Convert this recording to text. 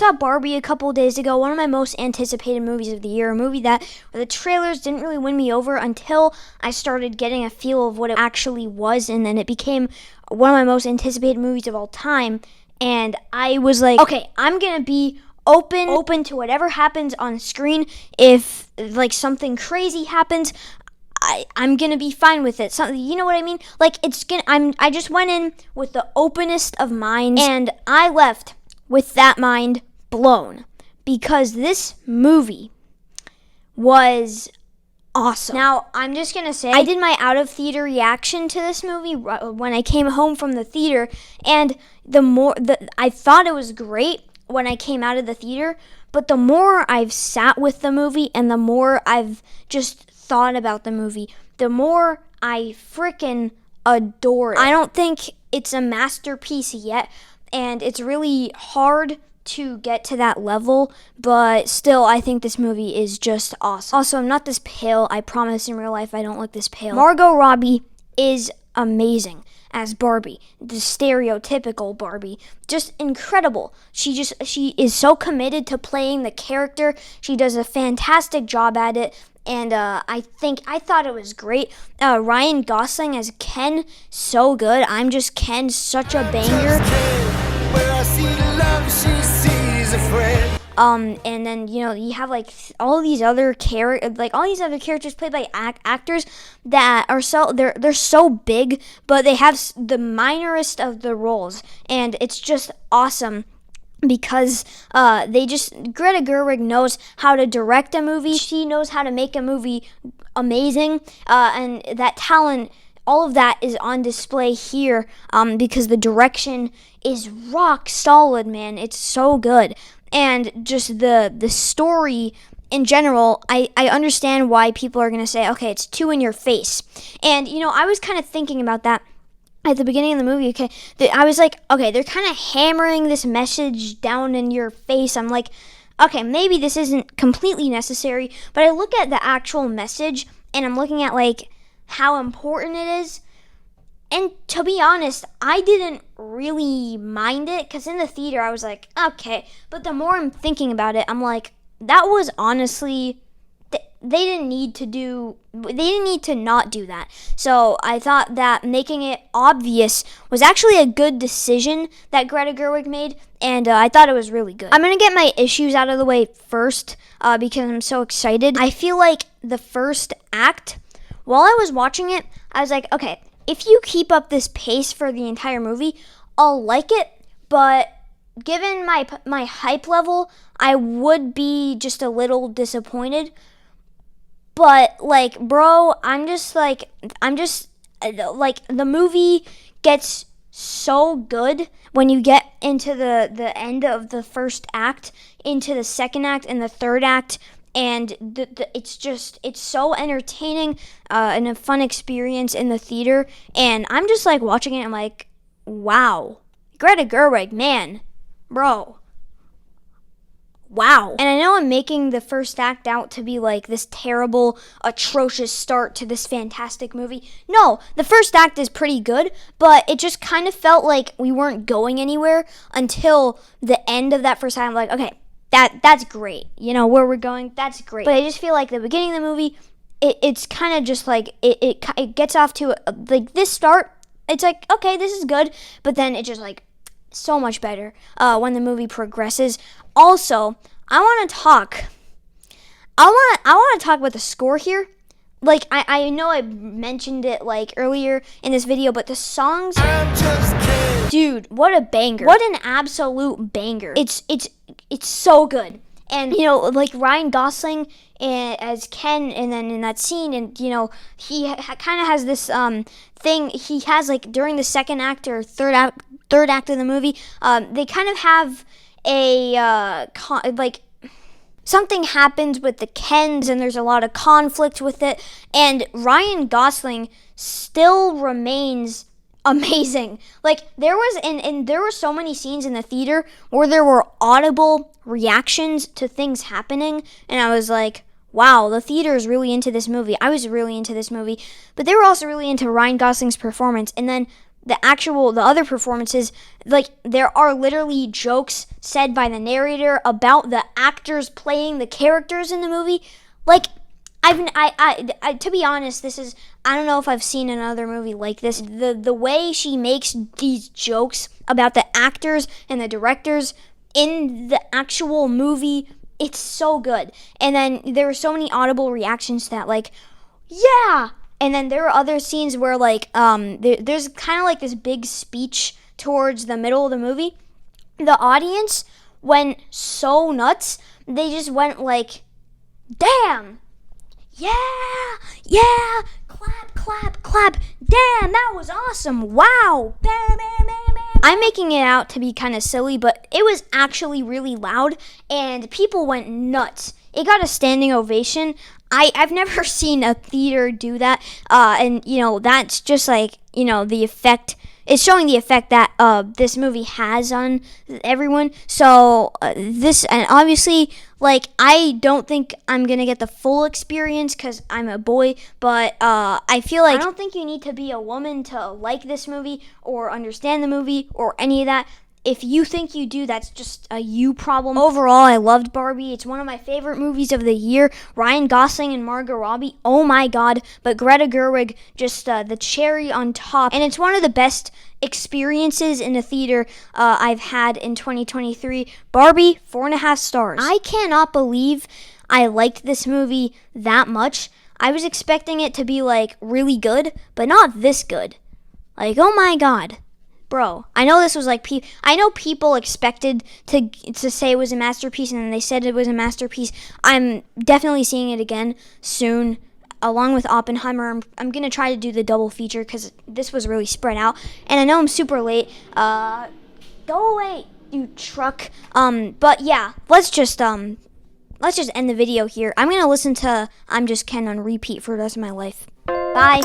saw Barbie a couple days ago, one of my most anticipated movies of the year, a movie that the trailers didn't really win me over until I started getting a feel of what it actually was, and then it became one of my most anticipated movies of all time. And I was like, okay, I'm gonna be open to whatever happens on screen. If like something crazy happens, I'm gonna be fine with it. Something, you know what I mean? Like I just went in with the openest of minds, and I left with that mind blown, because this movie was awesome. Now, I'm just gonna say, I did my out of theater reaction to this movie when I came home from the theater, and I thought it was great when I came out of the theater, but the more I've sat with the movie and the more I've just thought about the movie, the more I freaking adore it. I don't think it's a masterpiece yet, and it's really hard to get to that level, but still, I think this movie is just awesome. Also, I'm not this pale. I promise in real life I don't look this pale. Margot Robbie is amazing as Barbie, the stereotypical Barbie, just incredible. She is so committed to playing the character. She does a fantastic job at it, and I thought it was great. Ryan Gosling as Ken, so good. I'm Just Ken, such a banger. And then, you know, you have like all these other characters played by actors that are they're so big, but they have the minorest of the roles, and it's just awesome. Because Greta Gerwig knows how to direct a movie. She knows how to make a movie amazing, and that talent, all of that is on display here, because the direction is rock solid, man. It's so good. And just the story in general, I understand why people are going to say, okay, it's too in your face. And, you know, I was kind of thinking about that at the beginning of the movie, okay? I was like, okay, they're kind of hammering this message down in your face. I'm like, okay, maybe this isn't completely necessary, but I look at the actual message, and I'm looking at, like, how important it is. And to be honest, I didn't really mind it, because in the theater, I was like, okay. But the more I'm thinking about it, I'm like, that was honestly, they didn't need to not do that. So I thought that making it obvious was actually a good decision that Greta Gerwig made, and I thought it was really good. I'm going to get my issues out of the way first, because I'm so excited. I feel like the first act, while I was watching it, I was like, okay, if you keep up this pace for the entire movie, I'll like it, but given my hype level, I would be just a little disappointed. But, like, bro, the movie gets so good when you get into the end of the first act, into the second act and the third act, and it's so entertaining and a fun experience in the theater. And I'm just, like, watching it, I'm like, wow, Greta Gerwig, man, bro. Wow. And I know I'm making the first act out to be like this terrible, atrocious start to this fantastic movie. No, the first act is pretty good, but it just kind of felt like we weren't going anywhere until the end of that first act. I'm like, okay, that's great. You know, where we're going, that's great. But I just feel like the beginning of the movie, it's kind of just like, it gets off to, like, this start, it's like, okay, this is good, but then it just, like, so much better when the movie progresses. Also, I want to talk about the score here. Like, I know I mentioned it, like, earlier in this video, but the songs, dude, what a banger. What an absolute banger. It's so good. And, you know, like, Ryan Gosling as Ken, and then in that scene, and, you know, he kind of has this thing he has, like, during the second act or third act of the movie, they kind of have something happens with the Kens, and there's a lot of conflict with it, and Ryan Gosling still remains amazing. Like, there were so many scenes in the theater where there were audible reactions to things happening, and I was like, wow, the theater is really into this movie. I was really into this movie, but they were also really into Ryan Gosling's performance. And then the other performances, like there are literally jokes said by the narrator about the actors playing the characters in the movie. Like to be honest, I don't know if I've seen another movie like this. The way she makes these jokes about the actors and the directors in the actual movie, it's so good. And then there were so many audible reactions to that, like, yeah. And then there are other scenes where like there's kind of like this big speech towards the middle of the movie. The audience went so nuts. They just went like, damn. Yeah, clap, damn, that was awesome, wow, bam. I'm making it out to be kind of silly, but it was actually really loud, and people went nuts. It got a standing ovation. I've never seen a theater do that, and, that's just like, the effect. It's showing the effect that this movie has on everyone. So and obviously, like, I don't think I'm going to get the full experience because I'm a boy, but I feel like I don't think you need to be a woman to like this movie or understand the movie or any of that. If you think you do, that's just a you problem. Overall, I loved Barbie. It's one of my favorite movies of the year. Ryan Gosling and Margot Robbie, oh my god. But Greta Gerwig, just the cherry on top. And it's one of the best experiences in a theater I've had in 2023. Barbie, 4.5 stars. I cannot believe I liked this movie that much. I was expecting it to be, like, really good, but not this good. Like, oh my god. Bro, I know this was like I know people expected to say it was a masterpiece, and then they said it was a masterpiece. I'm definitely seeing it again soon, along with Oppenheimer. I'm gonna try to do the double feature because this was really spread out, and I know I'm super late. Go away, you truck. But yeah, let's just end the video here. I'm gonna listen to I'm Just Ken on repeat for the rest of my life. Bye.